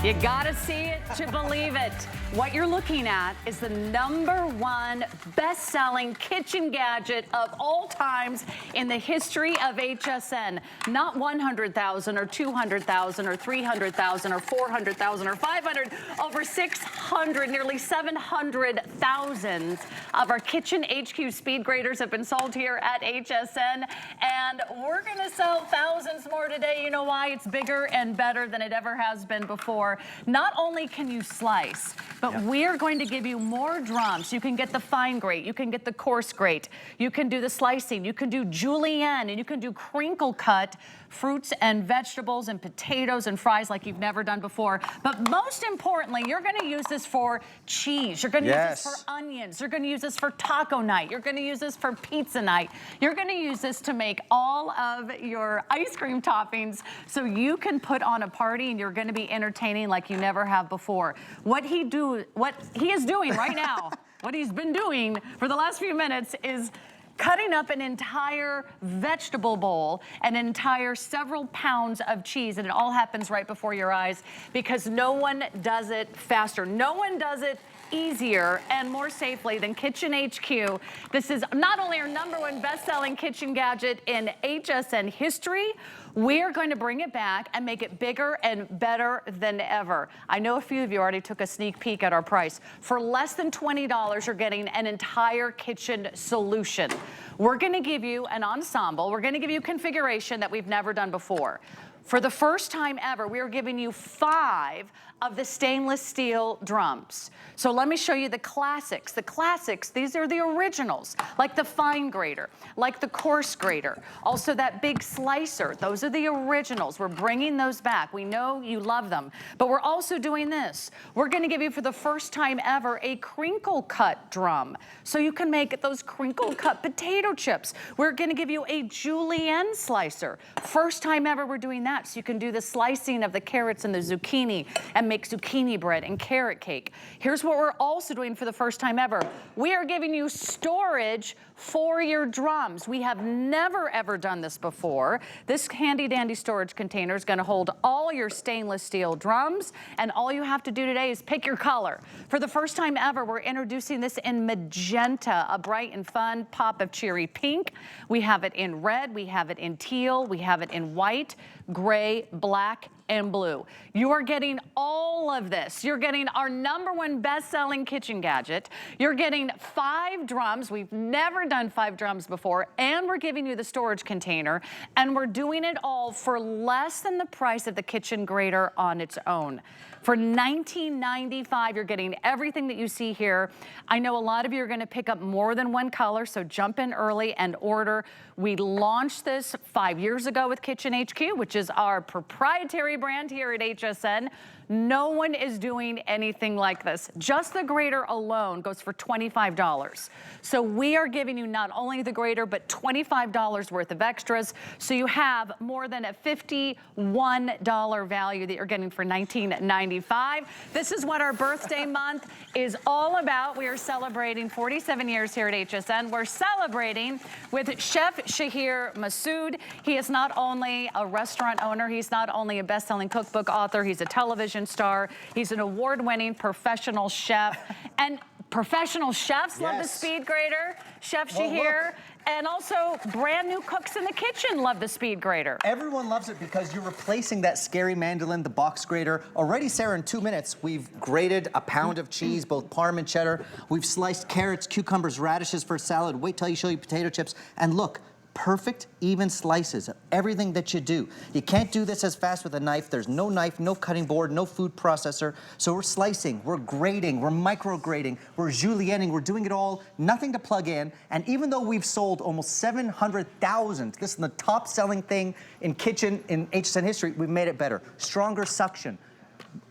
You gotta see it to believe it. What you're looking at is the #1 best-selling kitchen gadget of all times in the history of HSN. Not 100,000 or 200,000 or 300,000 or 400,000 or 500, over 600, nearly 700,000 of our Kitchen HQ speed graters have been sold here at HSN, and we're gonna sell thousands more today. You know why? It's bigger and better than it ever has been before. Not only can you slice, but we're going to give you more drums. You can get the fine grate, you can get the coarse grate, you can do the slicing, you can do julienne, and you can do crinkle cut fruits and vegetables and potatoes and fries like you've never done before. But most importantly, you're gonna use this for cheese. You're gonna use this for onions. You're gonna use this for taco night. You're gonna use this for pizza night. You're gonna use this to make all of your ice cream toppings so you can put on a party and you're gonna be entertaining like you never have before. What he is doing right now, what he's been doing for the last few minutes is cutting up an entire vegetable bowl, an entire several pounds of cheese, and it all happens right before your eyes because no one does it faster. No one does it easier and more safely than Kitchen HQ. This is not only our #1 best-selling kitchen gadget in HSN history, we're going to bring it back and make it bigger and better than ever. I know a few of you already took a sneak peek at our price. For less than $20, you're getting an entire kitchen solution. We're gonna give you an ensemble. We're gonna give you configuration that we've never done before. For the first time ever, we are giving you 5 of the stainless steel drums. So let me show you the classics. The classics, these are the originals, like the fine grater, like the coarse grater, also that big slicer. Those are the originals. We're bringing those back. We know you love them, but we're also doing this. We're gonna give you, for the first time ever, a crinkle cut drum, so you can make those crinkle cut potato chips. We're gonna give you a julienne slicer. First time ever we're doing that, so you can do the slicing of the carrots and the zucchini and make zucchini bread and carrot cake. Here's what we're also doing for the first time ever. We are giving you storage for your drums. We have never ever done this before. This handy dandy storage container is gonna hold all your stainless steel drums, and all you have to do today is pick your color. For the first time ever, we're introducing this in magenta, a bright and fun pop of cherry pink. We have it in red, we have it in teal, we have it in white, gray, black, and blue. You are getting all of this. You're getting our #1 best-selling kitchen gadget. You're getting 5 drums. We've never done 5 drums before, and we're giving you the storage container, and we're doing it all for less than the price of the kitchen grater on its own. For $19.95, you're getting everything that you see here. I know a lot of you are gonna pick up more than one color, so jump in early and order. We launched this 5 years ago with Kitchen HQ, which is our proprietary brand here at HSN. No one is doing anything like this. Just the grater alone goes for $25. So we are giving you not only the grater, but $25 worth of extras. So you have more than a $51 value that you're getting for $19.95. This is what our birthday month is all about. We are celebrating 47 years here at HSN. We're celebrating with Chef Shahir Massoud. He is not only a restaurant owner, he's not only a best-selling cookbook author, he's a television star, he's an award-winning professional chef, and professional chefs love the speed grater. Chef Shahir, and also brand new cooks in the kitchen love the speed grater. Everyone loves it because you're replacing that scary mandolin, the box grater. Already, Sarah, in 2 minutes, we've grated a pound of cheese, both Parm and cheddar. We've sliced carrots, cucumbers, radishes for salad. Wait till you show you potato chips. And look, perfect, even slices of everything that you do. You can't do this as fast with a knife. There's no knife, no cutting board, no food processor. So we're slicing, we're grating, we're micro grating, we're julienning, we're doing it all, nothing to plug in. And even though we've sold almost 700,000, this is the top selling thing in kitchen in HSN history, we've made it better. Stronger suction,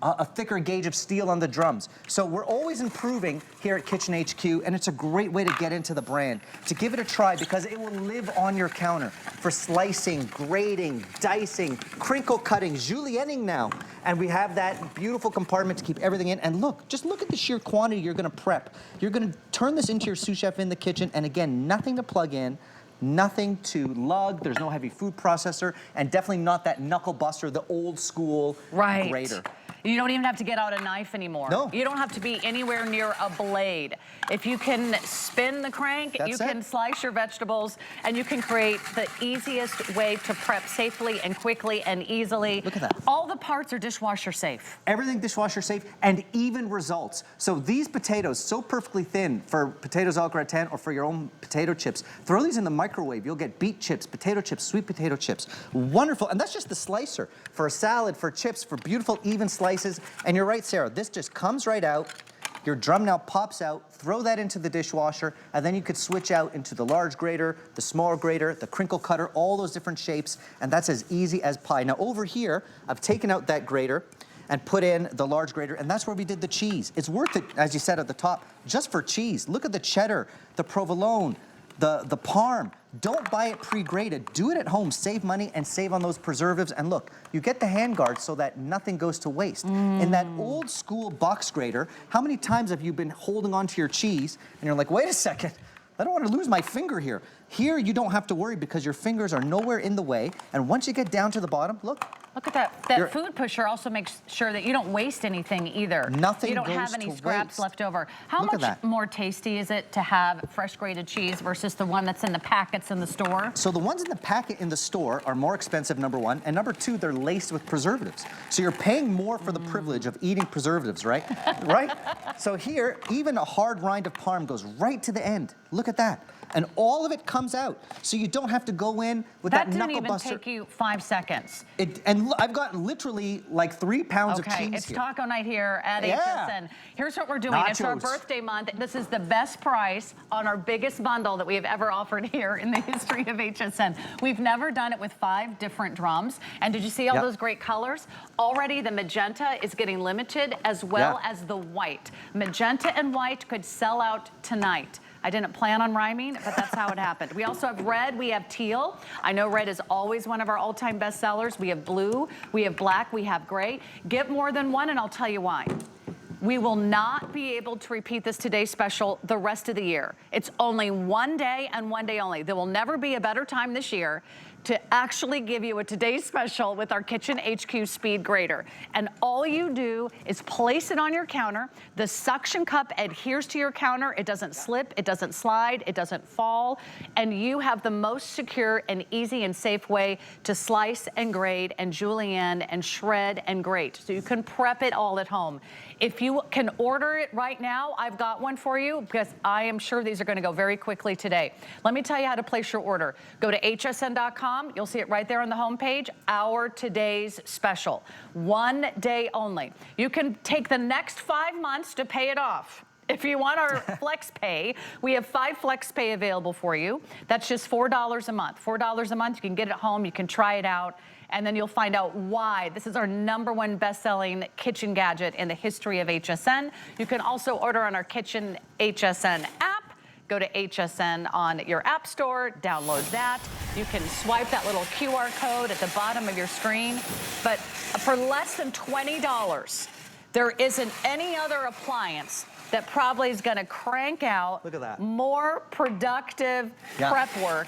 a thicker gauge of steel on the drums. So we're always improving here at Kitchen HQ, and it's a great way to get into the brand, to give it a try, because it will live on your counter for slicing, grating, dicing, crinkle cutting, julienning now. And we have that beautiful compartment to keep everything in. And look, just look at the sheer quantity you're gonna prep. You're gonna turn this into your sous chef in the kitchen, and again, nothing to plug in, nothing to lug, there's no heavy food processor, and definitely not that knuckle buster, the old school grater. You don't even have to get out a knife anymore. No. You don't have to be anywhere near a blade. If you can spin the crank, you can slice your vegetables, and you can create the easiest way to prep safely and quickly and easily. Look at that. All the parts are dishwasher safe. Everything dishwasher safe, and even results. So these potatoes, so perfectly thin for potatoes au gratin or for your own potato chips, throw these in the microwave. You'll get beet chips, potato chips, sweet potato chips. Wonderful, and that's just the slicer. For a salad, for chips, for beautiful even slices. And you're right, Sarah, this just comes right out. Your drum now pops out, throw that into the dishwasher, and then you could switch out into the large grater, the small grater, the crinkle cutter, all those different shapes, and that's as easy as pie. Now over here, I've taken out that grater and put in the large grater, and that's where we did the cheese. It's worth it, as you said at the top, just for cheese. Look at the cheddar, the provolone, the parm. Don't buy it pre-grated. Do it at home. Save money and save on those preservatives. And look, you get the hand guard so that nothing goes to waste. In that old school box grater, how many times have you been holding onto your cheese and you're like, wait a second, I don't want to lose my finger here. Here, you don't have to worry because your fingers are nowhere in the way. And once you get down to the bottom, look. Look at that. That food pusher also makes sure that you don't waste anything either. Nothing You don't goes have any to scraps waste. left over. How Look at much that. more tasty is it to have fresh grated cheese versus the one that's in the packets in the store? So the ones in the packet in the store are more expensive, number one, and number two, they're laced with preservatives. So you're paying more for the privilege of eating preservatives, right? Right? So here, even a hard rind of parm goes right to the end. Look at that. And all of it comes out. So you don't have to go in with that knuckle didn't even buster. take you 5 seconds. I've got literally like 3 pounds of cheese Okay, it's here. taco night here at HSN. Here's what we're doing. It's our Nachos. birthday month. This is the best price on our biggest bundle that we have ever offered here in the history of HSN. We've never done it with 5 different drums. And did you see all those great colors? Already the magenta is getting limited as well as the white. Magenta and white could sell out tonight. I didn't plan on rhyming, but that's how it happened. We also have red, we have teal. I know red is always one of our all-time best sellers. We have blue, we have black, we have gray. Get more than one, and I'll tell you why. We will not be able to repeat this today's special the rest of the year. It's only one day and one day only. There will never be a better time this year to actually give you a today's special with our Kitchen HQ Speed Grater. And all you do is place it on your counter. The suction cup adheres to your counter. It doesn't slip, it doesn't slide, it doesn't fall. And you have the most secure and easy and safe way to slice and grate and julienne and shred and grate. So you can prep it all at home. If you can order it right now, I've got one for you because I am sure these are going to go very quickly today. Let me tell you how to place your order. Go to hsn.com. You'll see it right there on the homepage. Our today's special. 1 day only. You can take the next 5 months to pay it off. If you want our flex pay, we have 5 flex pay available for you. That's just $4 a month. $4 a month, you can get it home, you can try it out, and then you'll find out why. This is our #1 best-selling kitchen gadget in the history of HSN. You can also order on our Kitchen HSN app. Go to HSN on your app store, download that. You can swipe that little QR code at the bottom of your screen. But for less than $20, there isn't any other appliance that probably is gonna crank out more productive prep work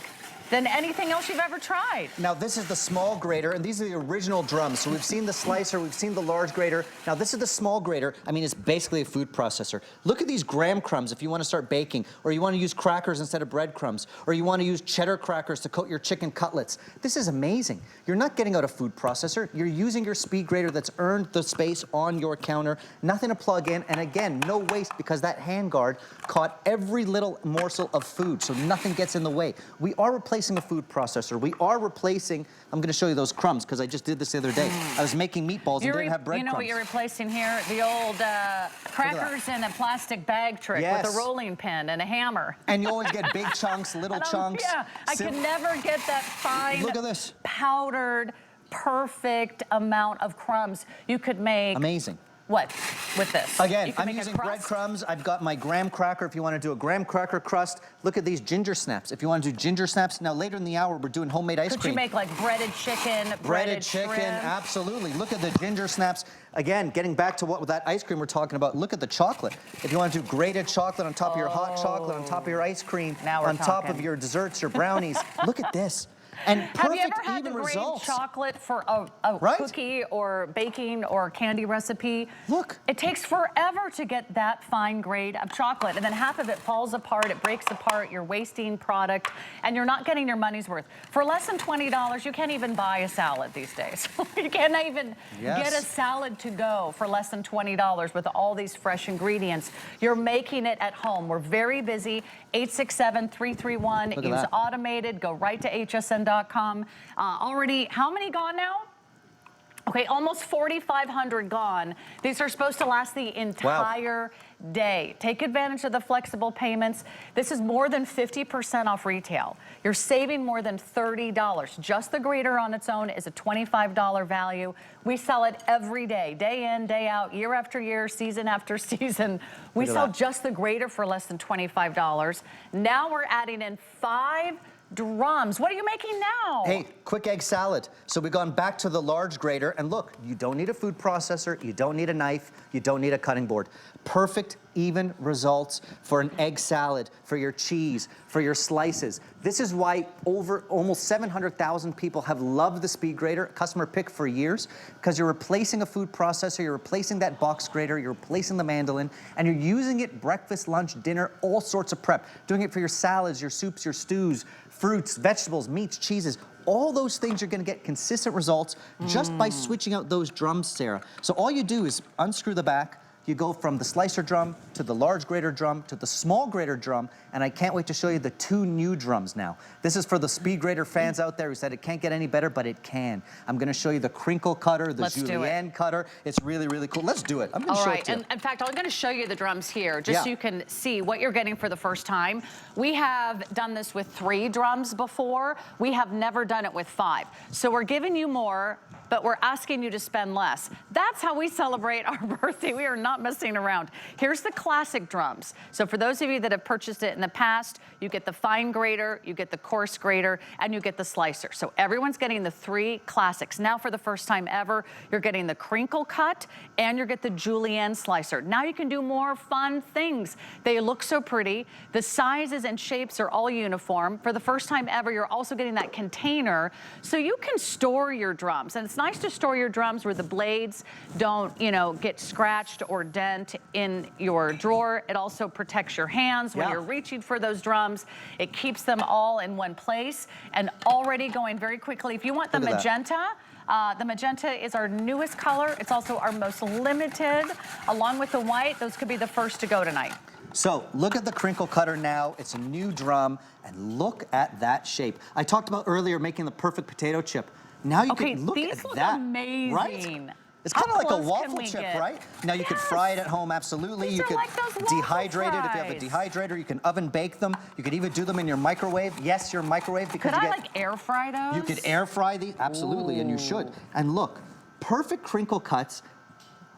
than anything else you've ever tried. Now this is the small grater, and these are the original drums. So we've seen the slicer, we've seen the large grater. Now this is the small grater. I mean, it's basically a food processor. Look at these graham crumbs if you want to start baking, or you want to use crackers instead of breadcrumbs, or you want to use cheddar crackers to coat your chicken cutlets. This is amazing. You're not getting out a food processor. You're using your speed grater that's earned the space on your counter. Nothing to plug in, and again, no waste because that hand guard caught every little morsel of food, so nothing gets in the way. We are replacing a food processor. We are replacing, I'm going to show you those crumbs because I just did this the other day. I was making meatballs and didn't have breadcrumbs. You know what you're replacing here? The old crackers in a plastic bag trick with a rolling pin and a hammer. And you always get big chunks, little chunks. Yeah, I can never get that fine, look at this, powdered, perfect amount of crumbs. You could make... Amazing. What with this? Again, I'm using breadcrumbs. I've got my graham cracker if you want to do a graham cracker crust. Look at these ginger snaps. If you want to do ginger snaps. Now, later in the hour, we're doing homemade ice cream. Could you make like breaded chicken, breaded chicken, shrimp? Absolutely. Look at the ginger snaps. Again, getting back to what with that ice cream we're talking about, look at the chocolate. If you want to do grated chocolate on top of your hot chocolate, on top of your ice cream, now we're on top of your desserts, your brownies, look at this. And Have you perfect, ever had even to grate results. chocolate for a Right? cookie or baking or candy recipe? Look. It takes forever to get that fine grade of chocolate, and then half of it falls apart, it breaks apart, you're wasting product, and you're not getting your money's worth. For less than $20, you can't even buy a salad these days. You can't even get a salad to go for less than $20 with all these fresh ingredients. You're making it at home. We're very busy. 867-331. Use automated. Go right to hsn.com. Already, how many gone now? Okay, almost 4,500 gone. These are supposed to last the entire day. Take advantage of the flexible payments. This is more than 50% off retail. You're saving more than $30. Just the grater on its own is a $25 value. We sell it every day in, day out, year after year, season after season. We sell just the grater for less than $25. Now we're adding in 5 drums. What are you making now? Hey, quick egg salad. So we've gone back to the large grater, and look, you don't need a food processor, you don't need a knife, you don't need a cutting board. Perfect, even results for an egg salad, for your cheese, for your slices. This is why over almost 700,000 people have loved the Speed Grater, customer pick for years, because you're replacing a food processor, you're replacing that box grater, you're replacing the mandolin, and you're using it breakfast, lunch, dinner, all sorts of prep. Doing it for your salads, your soups, your stews, fruits, vegetables, meats, cheeses. All those things you're gonna get consistent results just by switching out those drums, Sarah. So all you do is unscrew the back, you go from the slicer drum to the large grater drum to the small grater drum, and I can't wait to show you the 2 new drums now. This is for the Speed Grater fans out there who said it can't get any better, but it can. I'm gonna show you the crinkle cutter, the julienne cutter. It's really, really cool. Let's do it. I'm gonna show it to you. And in fact, I'm gonna show you the drums here, just so you can see what you're getting for the first time. We have done this with 3 drums before. We have never done it with 5. So we're giving you more, but we're asking you to spend less. That's how we celebrate our birthday. We are not messing around. Here's the classic drums. So for those of you that have purchased it in the past, you get the fine grater, you get the coarse grater, and you get the slicer. So everyone's getting the 3 classics. Now for the first time ever, you're getting the crinkle cut and you get the julienne slicer. Now you can do more fun things. They look so pretty. The sizes and shapes are all uniform. For the first time ever, you're also getting that container so you can store your drums. And it's nice to store your drums where the blades don't, get scratched or dent in your drawer. It also protects your hands when you're reaching for those drums. It keeps them all in one place. And already going very quickly, if you want the magenta, the magenta is our newest color. It's also our most limited. Along with the white, those could be the first to go tonight. So look at the crinkle cutter now. It's a new drum, and look at that shape. I talked about earlier making the perfect potato chip. Now you can look at that. Amazing. Right? It's kind of like a waffle chip, right? Now you could fry it at home, absolutely. You could dehydrate it if you have a dehydrator. You can oven bake them. You could even do them in your microwave. Yes, your microwave, because could I air fry those? You could air fry these, absolutely, and you should. And look, perfect crinkle cuts.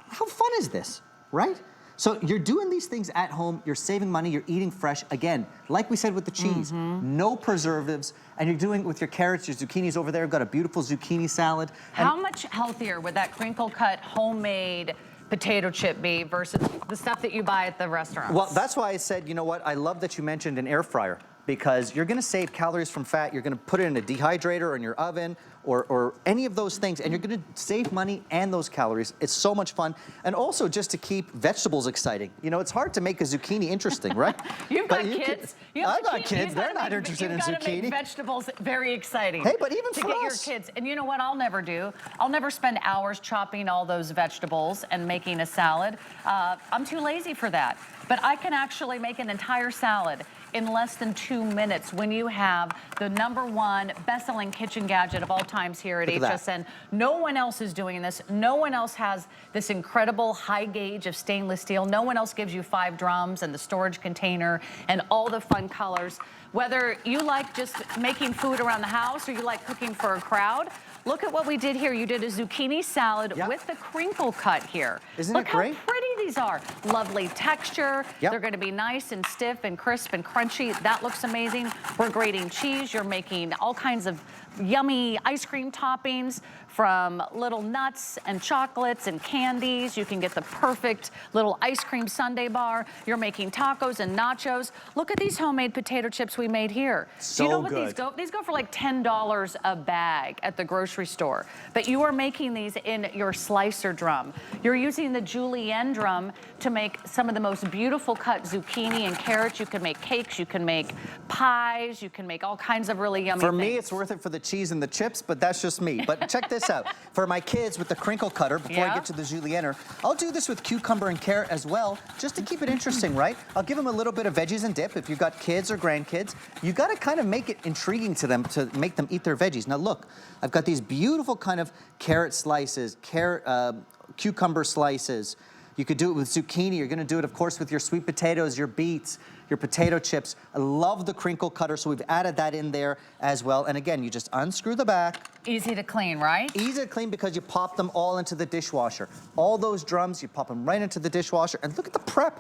How fun is this, right? So you're doing these things at home, you're saving money, you're eating fresh. Again, like we said with the cheese, no preservatives, and you're doing it with your carrots, your zucchinis over there. We've got a beautiful zucchini salad. How much healthier would that crinkle cut homemade potato chip be versus the stuff that you buy at the restaurants? Well, that's why I said, you know what, I love that you mentioned an air fryer, because you're gonna save calories from fat. You're gonna put it in a dehydrator or in your oven or any of those things, and you're gonna save money and those calories. It's so much fun. And also just to keep vegetables exciting. It's hard to make a zucchini interesting, right? You've got kids. I've got kids. They're not interested in zucchini. You've got to make vegetables very exciting. Hey, but even to for get us. your kids. And you know what I'll never do? I'll never spend hours chopping all those vegetables and making a salad. I'm too lazy for that. But I can actually make an entire salad in less than 2 minutes when you have the #1 best-selling kitchen gadget of all times here at HSN. No one else is doing this. No one else has this incredible high gauge of stainless steel. No one else gives you 5 drums and the storage container and all the fun colors. Whether you like just making food around the house or you like cooking for a crowd, look at what we did here. You did a zucchini salad with the crinkle cut here. Isn't it great? Look how pretty these are. Lovely texture. They're going to be nice and stiff and crisp and crunchy. That looks amazing. We're grating cheese. You're making all kinds of yummy ice cream toppings. from little nuts and chocolates and candies. You can get the perfect little ice cream sundae bar. You're making tacos and nachos. Look at these homemade potato chips we made here. So Do you know what good. these go? These go for like $10 a bag at the grocery store. But you are making these in your slicer drum. You're using the julienne drum to make some of the most beautiful cut zucchini and carrots. You can make cakes, you can make pies, you can make all kinds of really yummy For things. me, it's worth it for the cheese and the chips, but that's just me. But check this out. For my kids with the crinkle cutter, before I get to the julienne, I'll do this with cucumber and carrot as well, just to keep it interesting, right? I'll give them a little bit of veggies and dip. If you've got kids or grandkids, you got to kind of make it intriguing to them to make them eat their veggies. Now look, I've got these beautiful kind of carrot slices, cucumber slices. You could do it with zucchini. You're going to do it, of course, with your sweet potatoes, your beets, your potato chips. I love the crinkle cutter, so we've added that in there as well. And again, you just unscrew the back. Easy to clean, right? Easy to clean because you pop them all into the dishwasher. All those drums, you pop them right into the dishwasher. And look at the prep.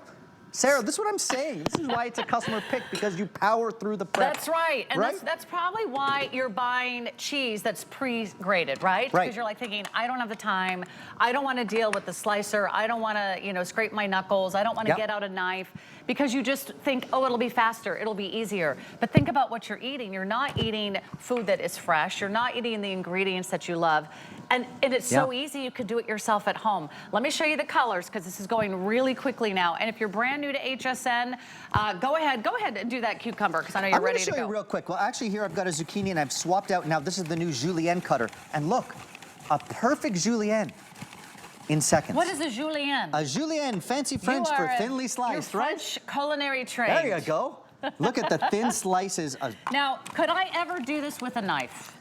Sarah, this is what I'm saying. This is why it's a customer pick, because you power through the prep. That's right. And that's probably why you're buying cheese that's pre-grated, right? Right. Because you're like thinking, I don't have the time. I don't want to deal with the slicer. I don't want to, you know, scrape my knuckles. I don't want to get out a knife. Because you just think, oh, it'll be faster. It'll be easier. But think about what you're eating. You're not eating food that is fresh. You're not eating the ingredients that you love. And it's so easy, you could do it yourself at home. Let me show you the colors, because this is going really quickly now. And if you're brand new to HSN, go ahead and do that cucumber, because I know you're ready to go. I'm going to show you real quick. Well, actually here I've got a zucchini and I've swapped out. Now this is the new julienne cutter. And look, a perfect julienne in seconds. What is a julienne? A julienne, fancy French for thinly sliced, you're right? French culinary trained. There you go. Look at the thin slices. Now, could I ever do this with a knife?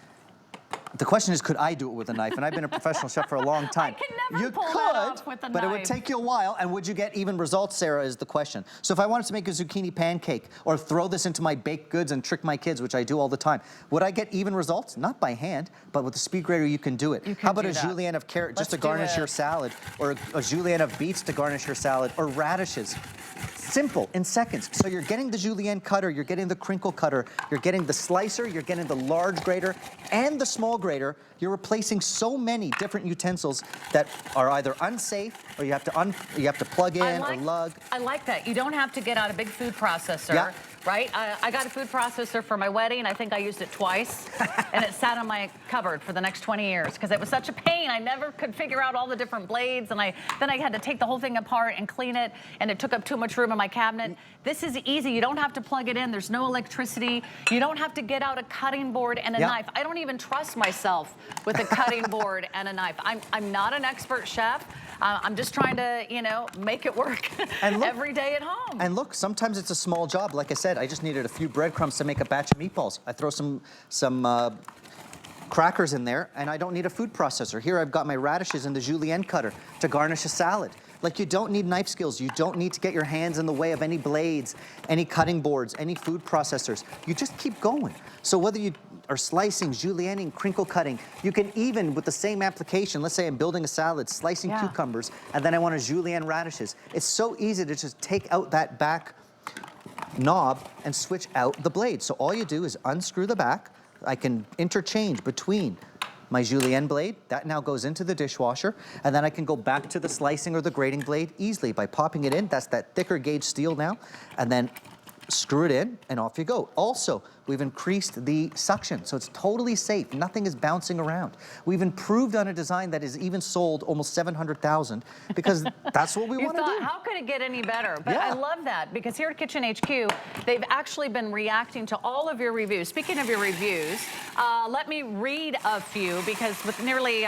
The question is, could I do it with a knife? And I've been a professional chef for a long time. I can never pull that off with a but knife. It would take you a while. And would you get even results, Sarah, is the question. So if I wanted to make a zucchini pancake or throw this into my baked goods and trick my kids, which I do all the time, would I get even results? Not by hand, but with the speed grater, you can do it. How about a julienne of carrot just to garnish your salad, or a julienne of beets to garnish your salad, or radishes? Simple, in seconds. So you're getting the julienne cutter, you're getting the crinkle cutter, you're getting the slicer, you're getting the large grater and the small grater. You're replacing so many different utensils that are either unsafe or you have to plug in or lug. I like that. You don't have to get out a big food processor. Right? I got a food processor for my wedding. I think I used it twice, and it sat on my cupboard for the next 20 years because it was such a pain. I never could figure out all the different blades, and then I had to take the whole thing apart and clean it, and it took up too much room in my cabinet. This is easy. You don't have to plug it in. There's no electricity. You don't have to get out a cutting board and a knife. I don't even trust myself with a cutting board and a knife. I'm not an expert chef. I'm just trying to, you know, make it work every day at home. And look, sometimes it's a small job. Like I said, I just needed a few breadcrumbs to make a batch of meatballs. I throw some crackers in there, and I don't need a food processor. Here I've got my radishes in the julienne cutter to garnish a salad. Like, you don't need knife skills. You don't need to get your hands in the way of any blades, any cutting boards, any food processors. You just keep going. So whether you are slicing, julienning, crinkle cutting, you can even, with the same application, let's say I'm building a salad, slicing cucumbers, and then I want to julienne radishes. It's so easy to just take out that back knob and switch out the blade. So all you do is unscrew the back. I can interchange between my julienne blade. That now goes into the dishwasher, and then I can go back to the slicing or the grating blade easily by popping it in. That's that thicker gauge steel now, and then screw it in, and off you go. Also, we've increased the suction, so it's totally safe. Nothing is bouncing around. We've improved on a design that is even sold almost 700,000 because that's what we want to do. How could it get any better? But I love that, because here at Kitchen HQ, they've actually been reacting to all of your reviews. Speaking of your reviews, let me read a few, because with nearly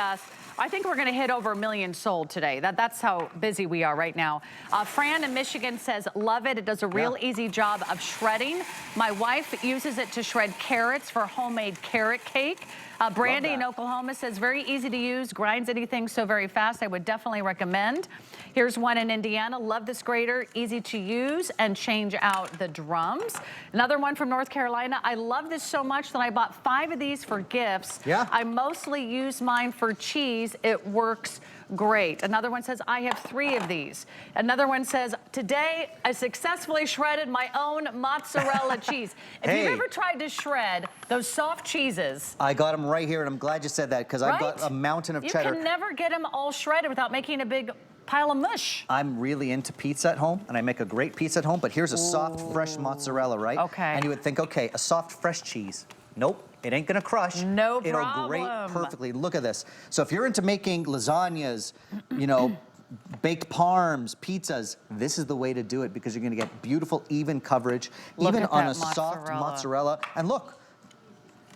I think we're going to hit over 1 million sold today. That's how busy we are right now. Fran in Michigan says, love it. It does a real easy job of shredding. My wife uses it to shred carrots for homemade carrot cake. Brandy in Oklahoma says, very easy to use, grinds anything so very fast. I would definitely recommend. Here's one in Indiana. Love this grater, easy to use and change out the drums. Another one from North Carolina. I love this so much that I bought 5 of these for gifts. I mostly use mine for cheese cheese. It works great. Another one says, I have 3 of these. Another one says, today I successfully shredded my own mozzarella cheese. If you've ever tried to shred those soft cheeses. I got them right here, and I'm glad you said that, because I've got a mountain of cheddar. You can never get them all shredded without making a big pile of mush. I'm really into pizza at home, and I make a great pizza at home, but here's a soft, fresh mozzarella, right? Okay. And you would think, okay, a soft, fresh cheese. Nope, it ain't gonna crush. No It'll problem. grate perfectly. Look at this. So if you're into making lasagnas, you know, baked parms, pizzas, this is the way to do it, because you're gonna get beautiful, even coverage, even on a soft mozzarella. And look,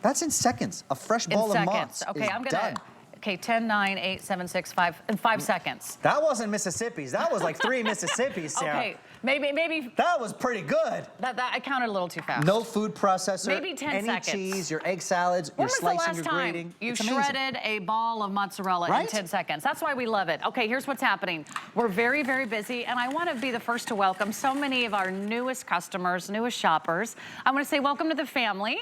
that's in seconds. A fresh ball of mozz Okay, is I'm gonna. done. Okay, 10, 9, 8, 7, 6, 5, in 5 seconds. That wasn't Mississippi's. That was like 3 Mississippi's, Sarah. Okay, maybe. That was pretty good. That I counted a little too fast. No food processor. Maybe 10 seconds. Any cheese, your egg salads, When your was slicing, the your last time grating. you It's amazing. shredded a ball of mozzarella in 10 seconds? That's why we love it. Okay, here's what's happening. We're very, very busy, and I want to be the first to welcome so many of our newest customers, newest shoppers. I want to say welcome to the family.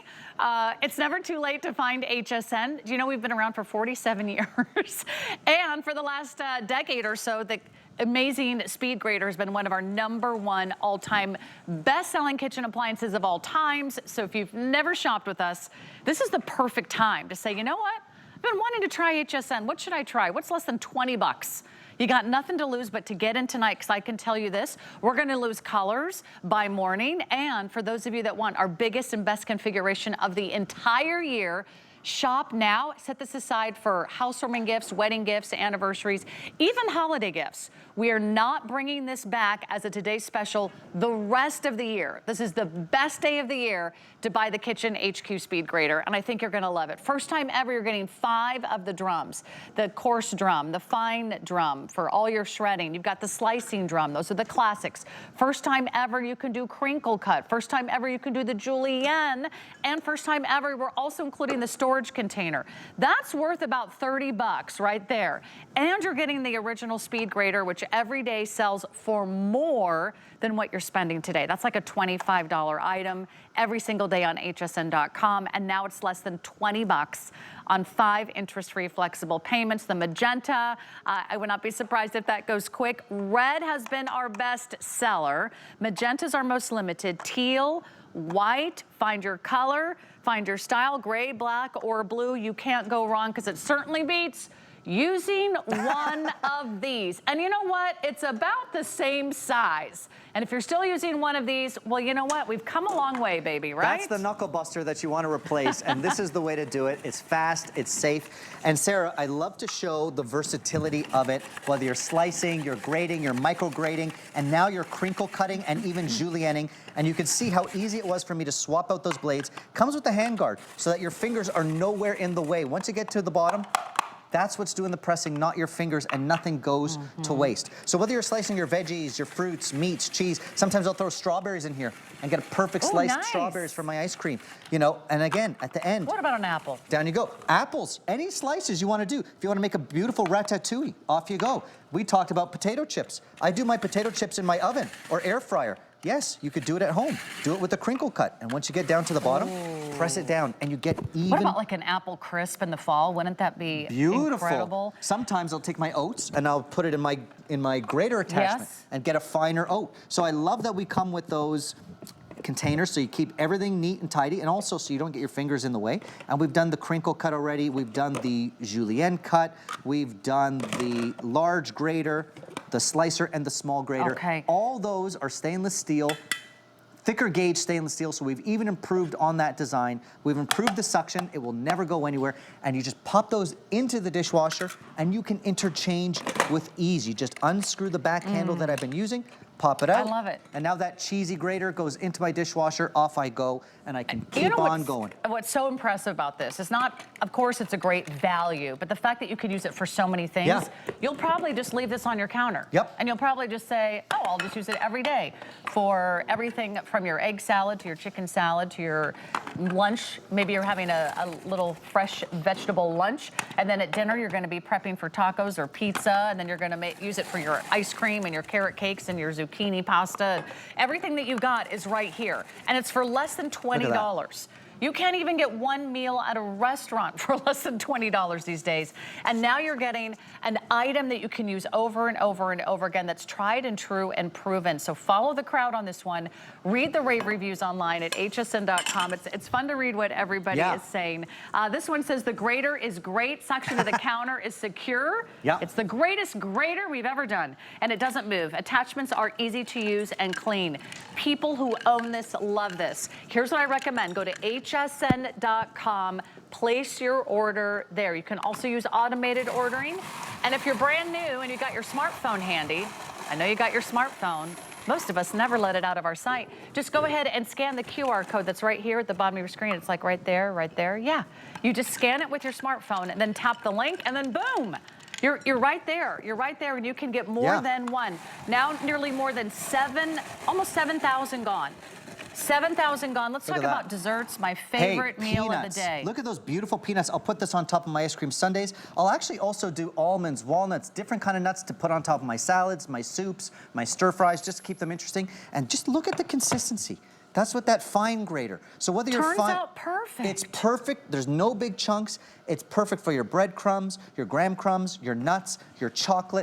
It's never too late to find HSN. Do you know we've been around for 47 years? And for the last decade or so, the amazing Speed Grater has been one of our #1 all-time best-selling kitchen appliances of all times. So if you've never shopped with us, this is the perfect time to say, you know what? I've been wanting to try HSN. What should I try? What's less than 20 bucks? You got nothing to lose but to get in tonight, because I can tell you this, we're gonna lose colors by morning. And for those of you that want our biggest and best configuration of the entire year, shop now. Set this aside for housewarming gifts, wedding gifts, anniversaries, even holiday gifts. We are not bringing this back as a Today Special the rest of the year. This is the best day of the year to buy the Kitchen HQ Speed Grater, and I think you're gonna love it. First time ever, you're getting 5 of the drums. The coarse drum, the fine drum for all your shredding. You've got the slicing drum. Those are the classics. First time ever, you can do crinkle cut. First time ever, you can do the julienne. And first time ever, we're also including the storage container. That's worth about 30 bucks right there. And you're getting the original Speed Grater, which every day sells for more than what you're spending today. That's like a $25 item every single day on hsn.com. And now it's less than 20 bucks on 5 interest-free flexible payments. The magenta, I would not be surprised if that goes quick. Red has been our best seller. Magenta's our most limited. Teal, white, find your color, find your style, gray, black, or blue. You can't go wrong, because it certainly beats using one of these. And you know what? It's about the same size. And if you're still using one of these, well, you know what? We've come a long way, baby, right? That's the knuckle buster that you want to replace, and this is the way to do it. It's fast, it's safe. And Sarah, I love to show the versatility of it, whether you're slicing, you're grating, you're micro grating, and now you're crinkle cutting and even julienning. And you can see how easy it was for me to swap out those blades. Comes with a handguard so that your fingers are nowhere in the way. Once you get to the bottom, that's what's doing the pressing, not your fingers, and nothing goes to waste. So whether you're slicing your veggies, your fruits, meats, cheese, sometimes I'll throw strawberries in here and get a perfect sliced strawberries for my ice cream. You know, and again, at the end. What about an apple? Down you go. Apples, any slices you want to do. If you want to make a beautiful ratatouille, off you go. We talked about potato chips. I do my potato chips in my oven or air fryer. Yes, you could do it at home. Do it with a crinkle cut. And once you get down to the bottom, press it down and you get even. What about like an apple crisp in the fall? Wouldn't that be beautiful? Incredible? Sometimes I'll take my oats and I'll put it in my grater attachment and get a finer oat. So I love that we come with those containers so you keep everything neat and tidy, and also so you don't get your fingers in the way. And we've done the crinkle cut already. We've done the julienne cut. We've done the large grater, the slicer, and the small grater. Okay. All those are stainless steel, thicker gauge stainless steel, so we've even improved on that design. We've improved the suction. It will never go anywhere. And you just pop those into the dishwasher and you can interchange with ease. You just unscrew the back handle that I've been using, pop it out. I love it. And now that cheesy grater goes into my dishwasher, off I go, and I can keep on going. What's so impressive about this is not, of course, it's a great value, but the fact that you could use it for so many things, you'll probably just leave this on your counter. Yep. And you'll probably just say, oh, I'll just use it every day for everything from your egg salad to your chicken salad to your lunch. Maybe you're having a little fresh vegetable lunch, and then at dinner you're going to be prepping for tacos or pizza, and then you're going to use it for your ice cream and your carrot cakes and your zucchini pasta. Everything that you've got is right here, and it's for less than $20. You can't even get one meal at a restaurant for less than $20 these days. And now you're getting an item that you can use over and over and over again that's tried and true and proven. So follow the crowd on this one. Read the rave reviews online at hsn.com. It's fun to read what everybody is saying. This one says the grater is great. Suction to the counter is secure. It's the greatest grater we've ever done. And it doesn't move. Attachments are easy to use and clean. People who own this love this. Here's what I recommend. Go to hsn.com. Place your order there. You can also use automated ordering. And if you're brand new and you got your smartphone handy, I know you got your smartphone. Most of us never let it out of our sight. Just go ahead and scan the QR code that's right here at the bottom of your screen. It's like right there, right there. Yeah. You just scan it with your smartphone and then tap the link and then boom. You're right there. You're right there, and you can get more than one. Now nearly more than almost 7,000 gone. 7,000 gone. Let's talk about desserts, my favorite meal of the day. Look at those beautiful peanuts. I'll put this on top of my ice cream sundaes. I'll actually also do almonds, walnuts, different kind of nuts to put on top of my salads, my soups, my stir fries, just to keep them interesting. And just look at the consistency. That's what that fine grater. So whether you're Turns out perfect. It's perfect. There's no big chunks. It's perfect for your breadcrumbs, your graham crumbs, your nuts, your chocolate.